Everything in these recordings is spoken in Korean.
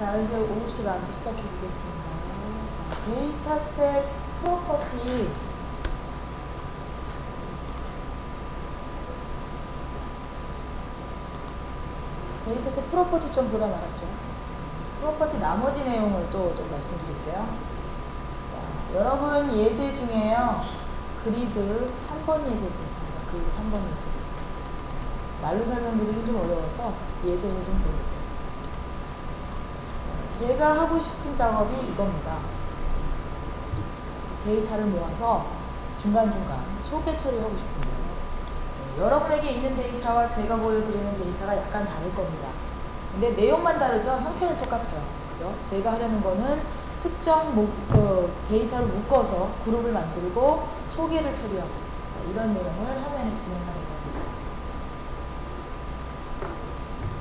자, 이제 5시간 시작해 보겠습니다. 데이터셋 프로퍼티. 데이터셋 프로퍼티 좀 보다 말았죠. 프로퍼티 나머지 내용을 또 좀 말씀드릴게요. 자, 여러분 예제 중에요. 그리드 3번 예제가 있습니다. 그리드 3번 예제. 말로 설명드리기 좀 어려워서 예제를 좀 보여드릴게요. 제가 하고 싶은 작업이 이겁니다. 데이터를 모아서 중간중간 소개 처리하고 싶은데요. 여러분에게 있는 데이터와 제가 보여드리는 데이터가 약간 다를 겁니다. 근데 내용만 다르죠? 형태는 똑같아요. 그죠? 제가 하려는 거는 특정 데이터를 묶어서 그룹을 만들고 소개를 처리하고, 자, 이런 내용을 화면에 진행하는 겁니다.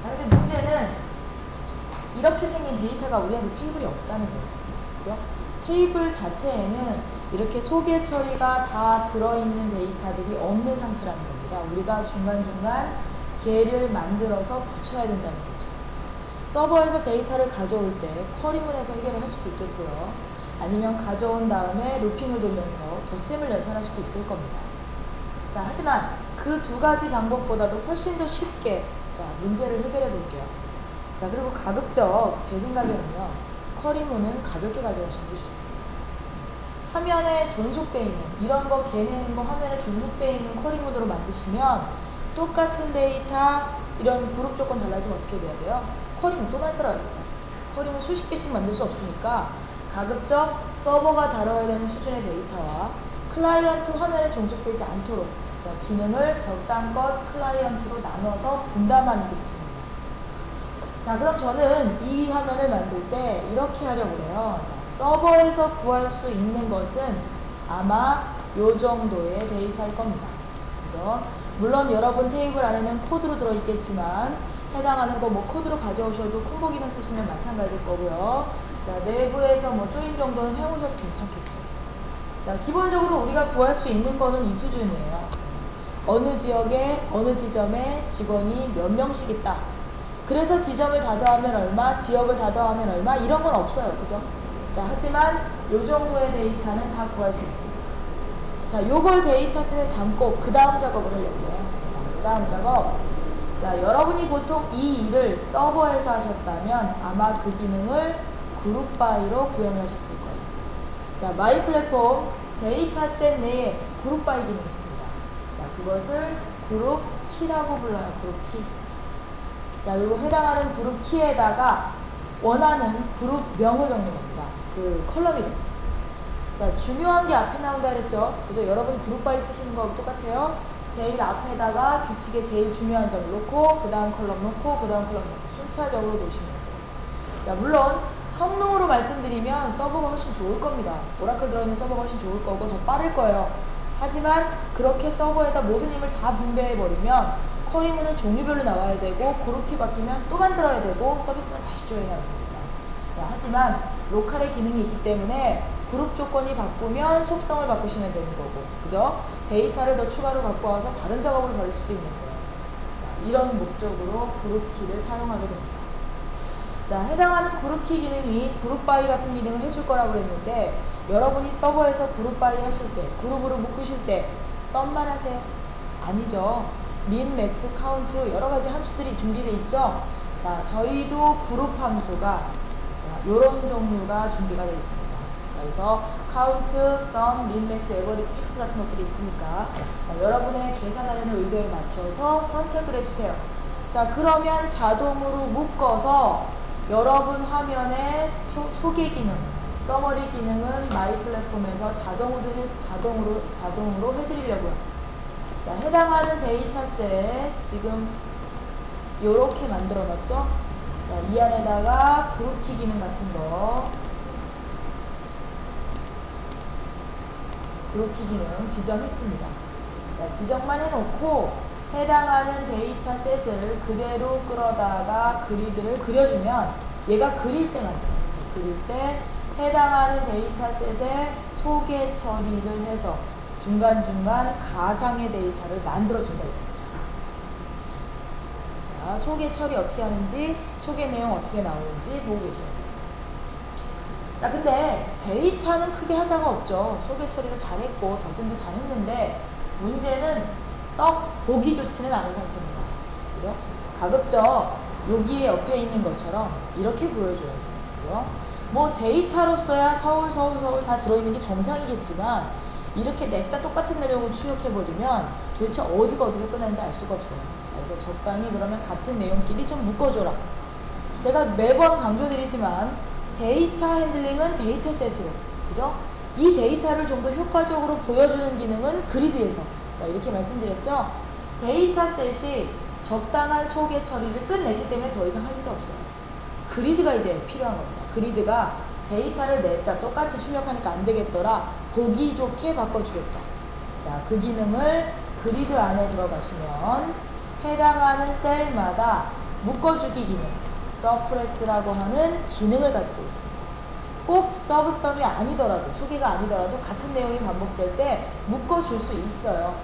자, 근데 문제는 이렇게 생긴 데이터가 우리한테 테이블이 없다는 거예요. 그죠? 테이블 자체에는 이렇게 소개 처리가 다 들어있는 데이터들이 없는 상태라는 겁니다. 우리가 중간중간 걔를 만들어서 붙여야 된다는 거죠. 서버에서 데이터를 가져올 때 쿼리문에서 해결을 할 수도 있겠고요. 아니면 가져온 다음에 루핑을 돌면서 덧셈을 연산할 수도 있을 겁니다. 자, 하지만 그 두 가지 방법보다도 훨씬 더 쉽게 자, 문제를 해결해 볼게요. 자, 그리고 가급적 제 생각에는요, 쿼리문은 가볍게 가져오시는 게 좋습니다. 화면에 전속되어 있는 이런 거 개내는 거 화면에 전속되어 있는 쿼리문으로 만드시면 똑같은 데이터 이런 그룹 조건 달라지면 어떻게 돼야 돼요? 쿼리문 또 만들어야 돼요. 쿼리문 수십 개씩 만들 수 없으니까 가급적 서버가 다뤄야 되는 수준의 데이터와 클라이언트 화면에 종속되지 않도록 자, 기능을 적당껏 클라이언트로 나눠서 분담하는 게 좋습니다. 자, 그럼 저는 이 화면을 만들 때 이렇게 하려고 해요. 자, 서버에서 구할 수 있는 것은 아마 요 정도의 데이터일 겁니다. 그죠? 물론 여러분 테이블 안에는 코드로 들어있겠지만 해당하는 거 뭐 코드로 가져오셔도 콤보 기능 쓰시면 마찬가지일 거고요. 자, 내부에서 뭐 조인 정도는 해오셔도 괜찮겠죠. 자, 기본적으로 우리가 구할 수 있는 거는 이 수준이에요. 어느 지역에 어느 지점에 직원이 몇 명씩 있다. 그래서 지점을 다 더하면 얼마, 지역을 다 더하면 얼마 이런 건 없어요. 그죠? 자, 하지만 요 정도의 데이터는 다 구할 수 있습니다. 자, 요걸 데이터셋에 담고 그 다음 작업을 하려고요. 자, 그 다음 작업. 자, 여러분이 보통 이 일을 서버에서 하셨다면 아마 그 기능을 그룹 바이로 구현을 하셨을 거예요. 자, 마이 플랫폼 데이터셋 내에 그룹 바이 기능이 있습니다. 자, 그것을 그룹 키라고 불러요. 그룹 키. 자, 그리고 해당하는 그룹 키에다가 원하는 그룹명을 적는 겁니다. 그 컬럼 이름. 자, 중요한 게 앞에 나온다 그랬죠? 그죠? 여러분 그룹 바이 쓰시는 거하고 똑같아요. 제일 앞에다가 규칙에 제일 중요한 점을 놓고 그 다음 컬럼 놓고 그 다음 컬럼 놓고 순차적으로 놓으시면 돼요. 자, 물론 성능으로 말씀드리면 서버가 훨씬 좋을 겁니다. 오라클 들어있는 서버가 훨씬 좋을 거고 더 빠를 거예요. 하지만 그렇게 서버에다 모든 힘을 다 분배해버리면 쿼리문은 종류별로 나와야 되고 그룹키 바뀌면 또 만들어야 되고 서비스는 다시 조회해야 됩니다. 자, 하지만 로컬의 기능이 있기 때문에 그룹 조건이 바꾸면 속성을 바꾸시면 되는 거고, 그죠? 데이터를 더 추가로 갖고 와서 다른 작업을 벌일 수도 있는 거예요. 자, 이런 목적으로 그룹키를 사용하게 됩니다. 자, 해당하는 그룹키 기능이 그룹 바이 같은 기능을 해줄 거라고 그랬는데 여러분이 서버에서 그룹 바이 하실 때, 그룹으로 묶으실 때 썸만 하세요? 아니죠. 민, 맥스, 카운트 여러 가지 함수들이 준비되어 있죠. 자, 저희도 그룹 함수가 이런 종류가 준비가 되어 있습니다. 자, 그래서 카운트, 썸, 민, 맥스, 에버리지, 텍스트 같은 것들이 있으니까 자, 여러분의 계산하려는 의도에 맞춰서 선택을 해주세요. 자, 그러면 자동으로 묶어서 여러분 화면의 소개 기능, 서머리 기능은 마이 플랫폼에서 자동으로 해드리려고요. 자, 해당하는 데이터셋 지금 요렇게 만들어 놨죠? 자, 이 안에다가 그룹키 기능 같은 거, 그룹키 기능 지정했습니다. 자, 지정만 해놓고 해당하는 데이터셋을 그대로 끌어다가 그리드를 그려주면 얘가 그릴 때만 돼요. 그릴 때 해당하는 데이터셋에 소개 처리를 해서 중간중간 가상의 데이터를 만들어준다. 자, 자, 소개 처리 어떻게 하는지, 소개 내용 어떻게 나오는지 보고 계시는 거예요. 자, 근데 데이터는 크게 하자가 없죠. 소개 처리도 잘했고 덧셈도 잘했는데 문제는 썩 보기 좋지는 않은 상태입니다. 그죠? 가급적 여기 옆에 있는 것처럼 이렇게 보여줘야죠. 그죠? 뭐 데이터로서야 서울 다 들어있는 게 정상이겠지만 이렇게 냅다 똑같은 내용을 출력해버리면 도대체 어디가 어디서 끝나는지 알 수가 없어요. 자, 그래서 적당히 그러면 같은 내용끼리 좀 묶어줘라. 제가 매번 강조드리지만 데이터 핸들링은 데이터셋으로, 그죠? 이 데이터를 좀 더 효과적으로 보여주는 기능은 그리드에서, 자, 이렇게 말씀드렸죠? 데이터셋이 적당한 소개 처리를 끝냈기 때문에 더 이상 할 일이 없어요. 그리드가 이제 필요한 겁니다. 그리드가 데이터를 냈다 똑같이 출력하니까 안 되겠더라, 보기 좋게 바꿔주겠다. 자, 그 기능을 그리드 안에 들어가시면 해당하는 셀마다 묶어주기 기능, 서프레스라고 하는 기능을 가지고 있습니다. 꼭 서브썸이 아니더라도, 소개가 아니더라도 같은 내용이 반복될 때 묶어줄 수 있어요.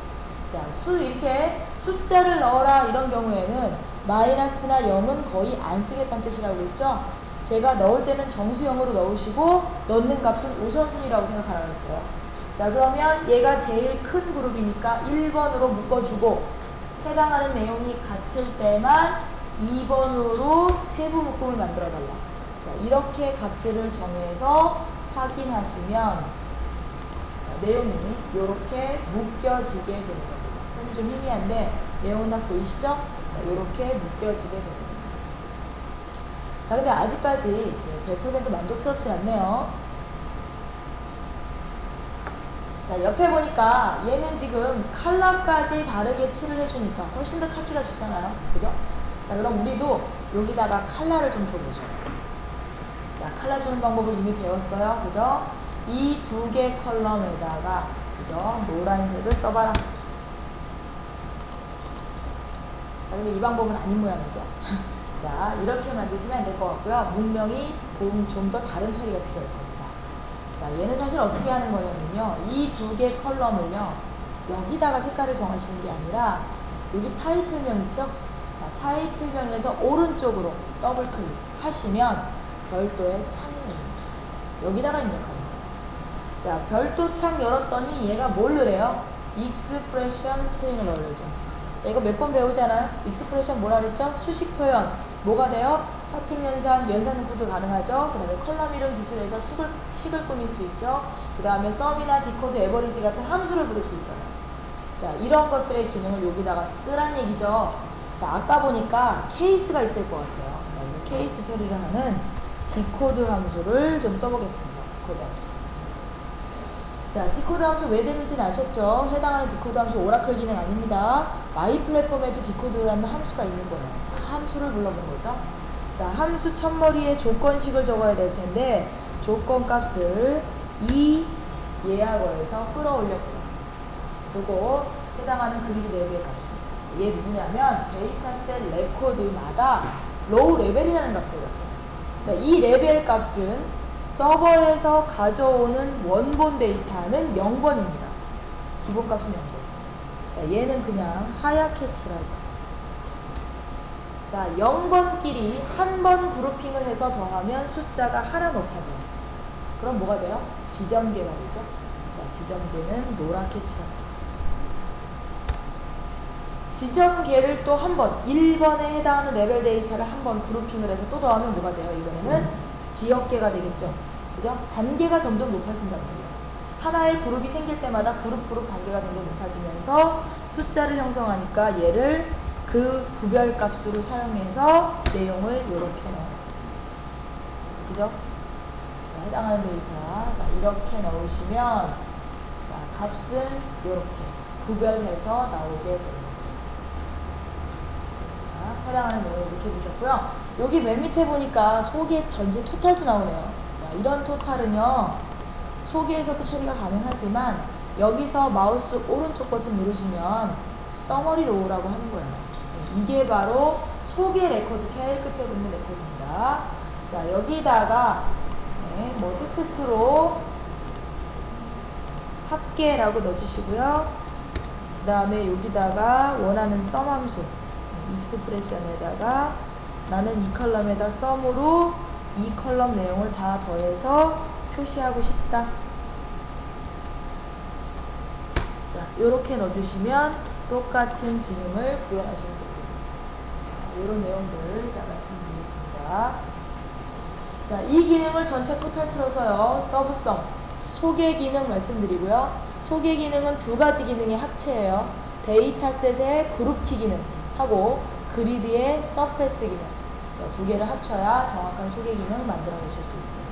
자, 이렇게 숫자를 넣어라 이런 경우에는 마이너스나 0은 거의 안 쓰겠다는 뜻이라고 그랬죠? 제가 넣을 때는 정수형으로 넣으시고 넣는 값은 우선순위라고 생각하라고 했어요. 자, 그러면 얘가 제일 큰 그룹이니까 1번으로 묶어주고 해당하는 내용이 같을 때만 2번으로 세부 묶음을 만들어 달라. 자, 이렇게 값들을 정해서 확인하시면 자, 내용이 이렇게 묶여지게 되는 겁니다. 선이 좀 희미한데 내용은 다 보이시죠? 자, 이렇게 묶여지게 됩니다. 자, 근데 아직까지 100% 만족스럽진 않네요. 자, 옆에 보니까 얘는 지금 컬러까지 다르게 칠을 해주니까 훨씬 더 찾기가 쉽잖아요. 그죠? 자, 그럼 우리도 여기다가 컬러를 좀 줘보죠. 자, 컬러 주는 방법을 이미 배웠어요. 그죠? 이 두 개 컬럼에다가, 그죠? 노란색을 써봐라. 자, 그러면 이 방법은 아닌 모양이죠. 자, 이렇게 만드시면 안 될 것 같고요. 분명히 좀 더 다른 처리가 필요할 겁니다. 자, 얘는 사실 어떻게 하는 거냐면요. 이 두 개 컬럼을요. 여기다가 색깔을 정하시는 게 아니라 여기 타이틀명 있죠? 자, 타이틀명에서 오른쪽으로 더블 클릭하시면 별도의 창이 열립니다. 여기다가 입력합니다. 자, 별도 창 열었더니 얘가 뭘 넣으래요? 익스프레션 스트링을 넣으래죠. 자, 이거 몇 번 배우잖아요? 익스프레션 뭐라 그랬죠? 수식 표현. 뭐가 돼요? 사칙 연산, 연산 코드 가능하죠? 그 다음에 컬럼 이름 기술에서 식을 꾸밀 수 있죠? 그 다음에 썸이나 디코드, 에버리지 같은 함수를 부를 수 있잖아요. 자, 이런 것들의 기능을 여기다가 쓰란 얘기죠. 자, 아까 보니까 케이스가 있을 것 같아요. 자, 이제 케이스 처리를 하는 디코드 함수를 좀 써보겠습니다. 디코드 함수. 자, 디코드 함수 왜 되는지는 아셨죠? 해당하는 디코드 함수 오라클 기능 아닙니다. 마이 플랫폼에도 디코드라는 함수가 있는 거예요. 자, 함수를 불러본 거죠. 자, 함수 첫머리에 조건식을 적어야 될 텐데 조건 값을 이 예약어에서 끌어올렸고요. 그리고 해당하는 그리드 4개의 값입니다. 자, 얘 누구냐면 데이터셋 레코드마다 로우 레벨이라는 값을 가져요. 자, 이 레벨 값은 서버에서 가져오는 원본 데이터는 0번입니다. 기본값은 0번. 자, 얘는 그냥 하얗게 칠하죠. 자, 0번끼리 한 번 그룹핑을 해서 더하면 숫자가 하나 높아져요. 그럼 뭐가 돼요? 지정계가 되죠. 자, 지정계는 노랗게 칠합니다. 지정계를 또 한 번, 1번에 해당하는 레벨 데이터를 한 번 그룹핑을 해서 또 더하면 뭐가 돼요? 이번에는 지역계가 되겠죠. 그죠? 단계가 점점 높아진단 말이에요. 하나의 그룹이 생길 때마다 그룹 단계가 점점 높아지면서 숫자를 형성하니까 얘를 그 구별값으로 사용해서 내용을 이렇게 넣어요. 그죠? 자, 해당하는 데이터 이렇게 넣으시면 자, 값은 이렇게 구별해서 나오게 됩니다. 자, 해당하는 내용을 이렇게 보셨고요. 여기 맨 밑에 보니까 소개 전체 토탈도 나오네요. 자, 이런 토탈은요, 소개에서도 처리가 가능하지만 여기서 마우스 오른쪽 버튼 누르시면 서머리 로우라고 하는 거예요. 네, 이게 바로 소개 레코드, 제일 끝에 붙는 레코드입니다. 자, 여기다가 네, 뭐 텍스트로 합계라고 넣어주시고요. 그 다음에 여기다가 원하는 썸 함수 익스프레션에다가 나는 이 컬럼에다 썸으로 이 컬럼 내용을 다 더해서 표시하고 싶다. 자, 요렇게 넣어주시면 똑같은 기능을 구현하시면 됩니다. 자, 요런 내용들 자 말씀드리겠습니다. 자, 이 기능을 전체 토탈 틀어서요. 서브썸, 소개 기능 말씀드리고요. 소개 기능은 두 가지 기능의 합체예요. 데이터셋의 그룹키 기능 하고 그리드의 서프레스 기능. 자, 두 개를 합쳐야 정확한 소개 기능 만들어내실 수 있습니다.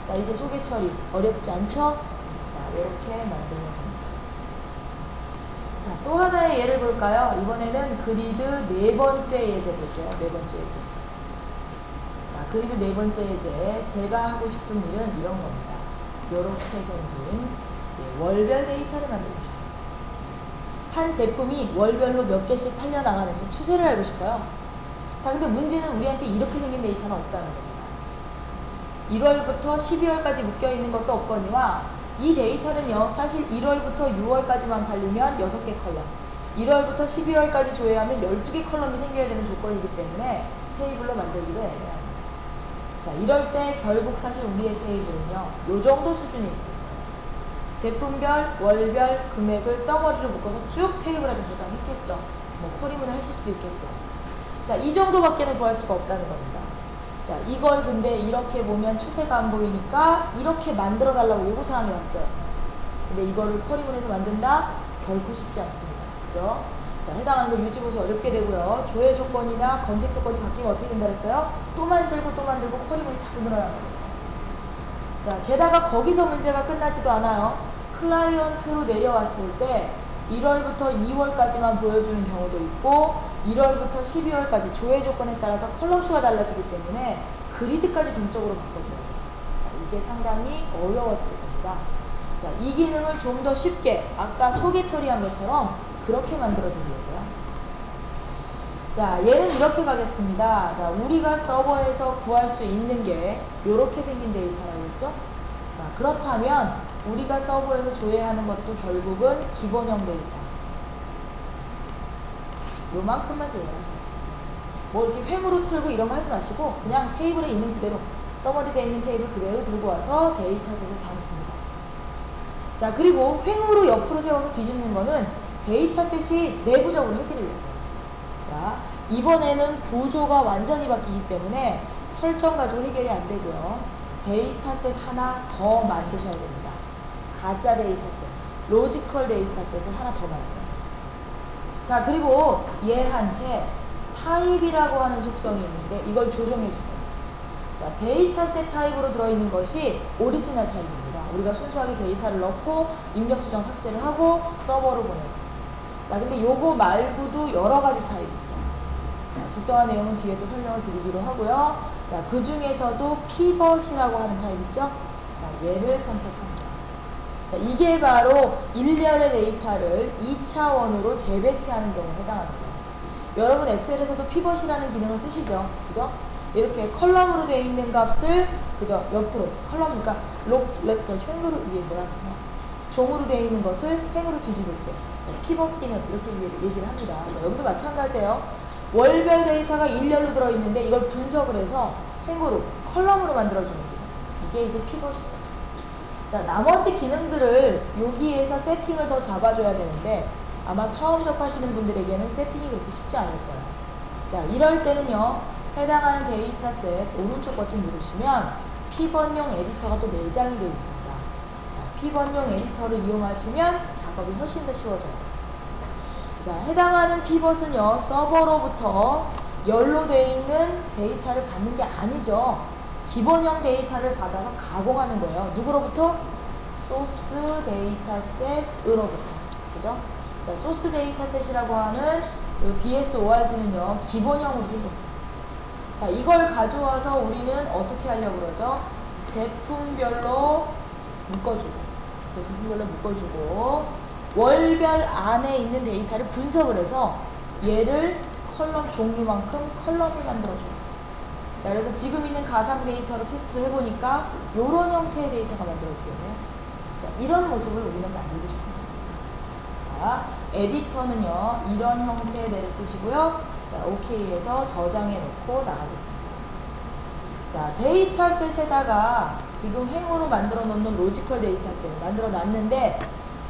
자, 이제 소개 처리 어렵지 않죠? 자, 이렇게 만들면 됩니다. 자, 또 하나의 예를 볼까요? 이번에는 그리드 네 번째 예제 볼게요. 네 번째 예제. 자, 그리드 네 번째 예제. 제가 하고 싶은 일은 이런 겁니다. 이렇게 생긴 월별 데이터를 만들고 싶어요. 한 제품이 월별로 몇 개씩 팔려나가는지 추세를 알고 싶어요. 자, 근데 문제는 우리한테 이렇게 생긴 데이터는 없다는 겁니다. 1월부터 12월까지 묶여있는 것도 없거니와 이 데이터는요, 사실 1월부터 6월까지만 팔리면 6개 컬럼, 1월부터 12월까지 조회하면 12개 컬럼이 생겨야 되는 조건이기 때문에 테이블로 만들기도 애매합니다. 자, 이럴 때 결국 사실 우리의 테이블은요, 요 정도 수준에 있습니다. 제품별, 월별, 금액을 서머리로 묶어서 쭉 테이블에 저장했겠죠. 뭐 쿼리문을 하실 수도 있겠고. 자, 이 정도밖에는 구할 수가 없다는 겁니다. 자, 이걸 근데 이렇게 보면 추세가 안 보이니까 이렇게 만들어 달라고 요구사항이 왔어요. 근데 이거를 쿼리문에서 만든다? 결코 쉽지 않습니다. 그죠? 자, 해당하는 거 유지보수 어렵게 되고요. 조회 조건이나 검색 조건이 바뀌면 어떻게 된다 그랬어요? 또 만들고 쿼리문이 자꾸 늘어난다고 했어요. 자, 게다가 거기서 문제가 끝나지도 않아요. 클라이언트로 내려왔을 때 1월부터 2월까지만 보여주는 경우도 있고 1월부터 12월까지 조회 조건에 따라서 컬럼 수가 달라지기 때문에 그리드까지 동적으로 바꿔줘야 돼요. 자, 이게 상당히 어려웠을 겁니다. 자, 이 기능을 좀 더 쉽게 아까 소개 처리한 것처럼 그렇게 만들어 드리려고요. 자, 얘는 이렇게 가겠습니다. 자, 우리가 서버에서 구할 수 있는 게 이렇게 생긴 데이터라고 했죠? 자, 그렇다면 우리가 서버에서 조회하는 것도 결국은 기본형 데이터. 요만큼만 조회하세요. 뭐 이렇게 횡으로 틀고 이런 거 하지 마시고 그냥 테이블에 있는 그대로, 서머리되어 있는 테이블 그대로 들고 와서 데이터셋을 담습니다. 자, 그리고 횡으로 옆으로 세워서 뒤집는 거는 데이터셋이 내부적으로 해드리려고요. 자, 이번에는 구조가 완전히 바뀌기 때문에 설정 가지고 해결이 안 되고요. 데이터셋 하나 더 만드셔야 됩니다. 가짜 데이터셋, 로지컬 데이터셋을 하나 더 만들어요. 자, 그리고 얘한테 타입이라고 하는 속성이 있는데 이걸 조정해 주세요. 자, 데이터셋 타입으로 들어있는 것이 오리지널 타입입니다. 우리가 순수하게 데이터를 넣고 입력 수정 삭제를 하고 서버로 보내고. 자, 근데 요거 말고도 여러 가지 타입이 있어요. 자, 적정한 내용은 뒤에 또 설명을 드리기로 하고요. 자, 그 중에서도 피벗이라고 하는 타입 있죠? 자, 얘를 선택합니다. 자, 이게 바로 일련의 데이터를 2차원으로 재배치하는 경우에 해당하는 거예요. 여러분 엑셀에서도 피벗이라는 기능을 쓰시죠? 그죠? 이렇게 컬럼으로 되어 있는 값을 그죠? 옆으로 컬럼, 그러니까 횡으로, 이게 뭐라 그러나 종으로 되어 있는 것을 횡으로 뒤집을 때 피벗 기능 이렇게 얘기를 합니다. 자, 여기도 마찬가지예요. 월별 데이터가 일렬로 들어있는데 이걸 분석을 해서 횡으로 컬럼으로 만들어주는 기능, 이게 이제 피벗이죠. 자, 나머지 기능들을 여기에서 세팅을 더 잡아줘야 되는데 아마 처음 접하시는 분들에게는 세팅이 그렇게 쉽지 않을 거예요. 자, 이럴 때는요, 해당하는 데이터셋 오른쪽 버튼 누르시면 피벗용 에디터가 또 내장이 되어 있습니다. 자, 피벗용 에디터를 이용하시면 작업이 훨씬 더 쉬워져요. 자, 해당하는 피벗은요, 서버로부터 연로되어 있는 데이터를 받는 게 아니죠. 기본형 데이터를 받아서 가공하는 거예요. 누구로부터? 소스 데이터셋으로부터. 그죠? 자, 소스 데이터셋이라고 하는 DSORG는요, 기본형으로 생겼어요. 자, 이걸 가져와서 우리는 어떻게 하려고 그러죠? 제품별로 묶어주고, 제품별로 묶어주고, 월별 안에 있는 데이터를 분석을 해서 얘를 컬럼 종류만큼 컬럼을 만들어줘요. 자, 그래서 지금 있는 가상 데이터로 테스트를 해보니까 이런 형태의 데이터가 만들어지겠네요. 자, 이런 모습을 우리는 만들고 싶은 겁니다. 자, 에디터는요, 이런 형태의 데를 쓰시고요. 자, 자, OK에서 저장해 놓고 나가겠습니다. 자, 데이터셋에다가 지금 행으로 만들어 놓는 로지컬 데이터셋 만들어 놨는데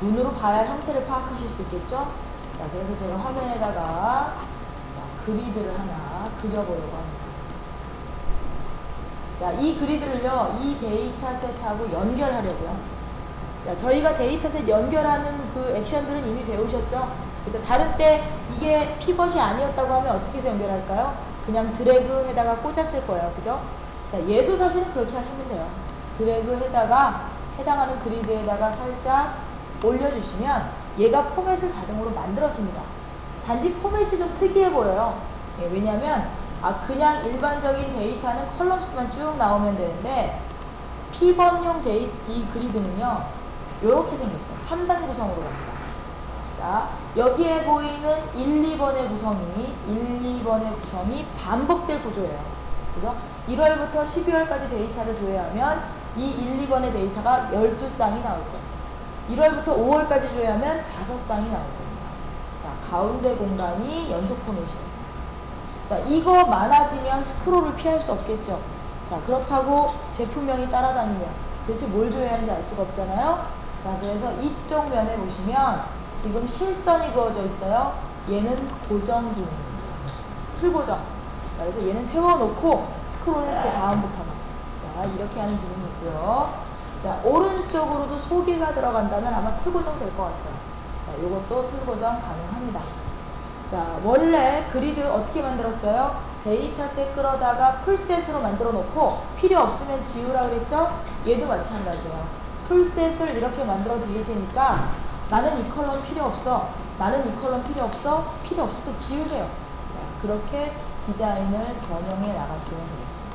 눈으로 봐야 형태를 파악하실 수 있겠죠? 자, 그래서 제가 화면에다가 자, 그리드를 하나 그려보려고 합니다. 자, 이 그리드를요, 이 데이터셋하고 연결하려고요. 자, 저희가 데이터셋 연결하는 그 액션들은 이미 배우셨죠? 그죠? 다른 때 이게 피벗이 아니었다고 하면 어떻게 해서 연결할까요? 그냥 드래그에다가 꽂았을 거예요. 그죠? 자, 얘도 사실은 그렇게 하시면 돼요. 드래그에다가 해당하는 그리드에다가 살짝 올려주시면 얘가 포맷을 자동으로 만들어줍니다. 단지 포맷이 좀 특이해 보여요. 예, 왜냐면 그냥 일반적인 데이터는 컬럼수만 쭉 나오면 되는데 피벗용 이 그리드는요 이렇게 생겼어요. 3단 구성으로 갑니다. 자, 여기에 보이는 1, 2번의 구성이 반복될 구조예요. 그죠? 1월부터 12월까지 데이터를 조회하면 이 1, 2번의 데이터가 12쌍이 나올 거예요. 1월부터 5월까지 조회하면 5쌍이 나올 겁니다. 자, 가운데 공간이 연속 포맷이에요. 자, 이거 많아지면 스크롤을 피할 수 없겠죠. 자, 그렇다고 제품명이 따라다니면 도대체 뭘 조회해야 하는지 알 수가 없잖아요. 자, 그래서 이쪽 면에 보시면 지금 실선이 그어져 있어요. 얘는 고정 기능입니다. 틀 고정. 자, 그래서 얘는 세워놓고 스크롤을 이렇게 다음부터만. 자, 이렇게 하는 기능이 있고요. 자, 오른쪽으로도 소개가 들어간다면 아마 틀 고정 될 것 같아요. 자, 요것도 틀 고정 가능합니다. 자, 원래 그리드 어떻게 만들었어요? 데이터셋 끌어다가 풀셋으로 만들어 놓고 필요 없으면 지우라 그랬죠? 얘도 마찬가지예요. 풀셋을 이렇게 만들어 드릴 테니까 나는 이 컬럼 필요 없어. 나는 이 컬럼 필요 없어. 필요 없을 때 지우세요. 자, 그렇게 디자인을 변형해 나가시면 되겠습니다.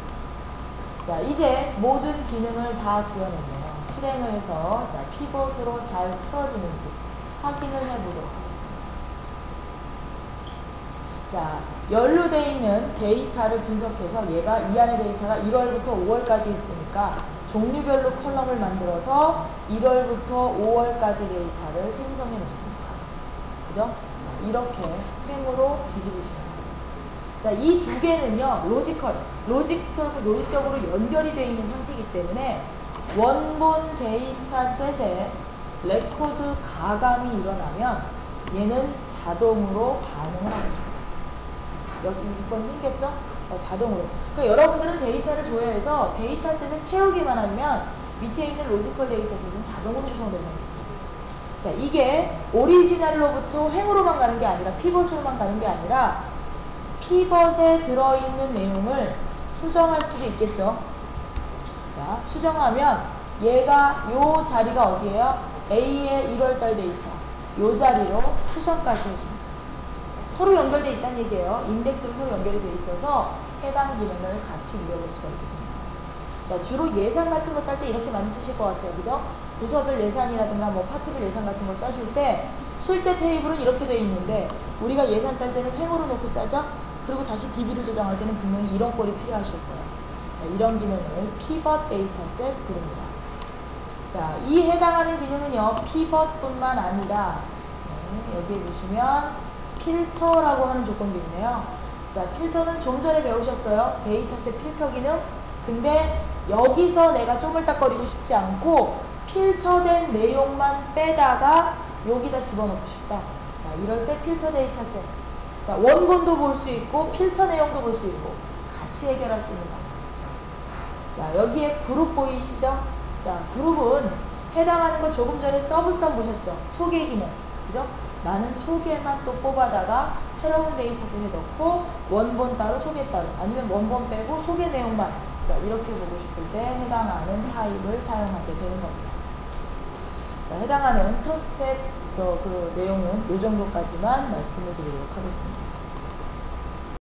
자, 이제 모든 기능을 다 그려냈네요. 실행을 해서 자, 피벗으로 잘 틀어지는지 확인을 해보도록 하겠습니다. 자, 연루되어 있는 데이터를 분석해서 얘가 이 안에 데이터가 1월부터 5월까지 있으니까 종류별로 컬럼을 만들어서 1월부터 5월까지 데이터를 생성해 놓습니다. 그죠? 자, 이렇게 횡으로 뒤집으시면 됩니다. 자, 이 두 개는요, 로직적으로 연결이 되어 있는 상태이기 때문에 원본 데이터셋에 레코드 가감이 일어나면 얘는 자동으로 반응을 합니다. 6번 생겼죠? 자, 자동으로. 그러니까 여러분들은 데이터를 조회해서 데이터셋에 채우기만 하면 밑에 있는 로지컬 데이터셋은 자동으로 구성됩니다. 자, 이게 오리지널로부터 행으로만 가는 게 아니라 피벗으로만 가는 게 아니라 피벗에 들어있는 내용을 수정할 수도 있겠죠. 자, 수정하면 얘가 요 자리가 어디예요? A의 1월달 데이터. 요 자리로 수정까지 해줍니다. 서로 연결되어 있다는 얘기예요. 인덱스로 서로 연결이 되어 있어서 해당 기능을 같이 누려볼 수가 있겠습니다. 자, 주로 예산 같은 거 짤 때 이렇게 많이 쓰실 것 같아요. 그죠? 부서별 예산이라든가 뭐 파트별 예산 같은 거 짜실 때 실제 테이블은 이렇게 되어 있는데 우리가 예산 짤 때는 횡으로 놓고 짜죠? 그리고 다시 DB로 저장할 때는 분명히 이런 꼴이 필요하실 거예요. 자, 이런 기능을 피벗 데이터셋 부릅니다. 자, 이 해당하는 기능은요, 피벗뿐만 아니라 여기에 보시면 필터라고 하는 조건도 있네요. 자, 필터는 좀 전에 배우셨어요. 데이터셋 필터 기능. 근데 여기서 내가 쪼물딱거리고 싶지 않고 필터된 내용만 빼다가 여기다 집어넣고 싶다. 자, 이럴 때 필터 데이터셋. 자, 원본도 볼 수 있고 필터 내용도 볼 수 있고 같이 해결할 수 있는 방법. 자, 여기에 그룹 보이시죠? 자, 그룹은 해당하는 거 조금 전에 서브썸 보셨죠? 소개 기능. 그죠? 나는 소개만 또 뽑아다가 새로운 데이터셋에 넣고 원본 따로 소개 따로 아니면 원본 빼고 소개 내용만 자, 이렇게 보고 싶을 때 해당하는 타입을 사용하게 되는 겁니다. 자, 해당하는 2스텝 그 내용은 이 정도까지만 말씀을 드리도록 하겠습니다.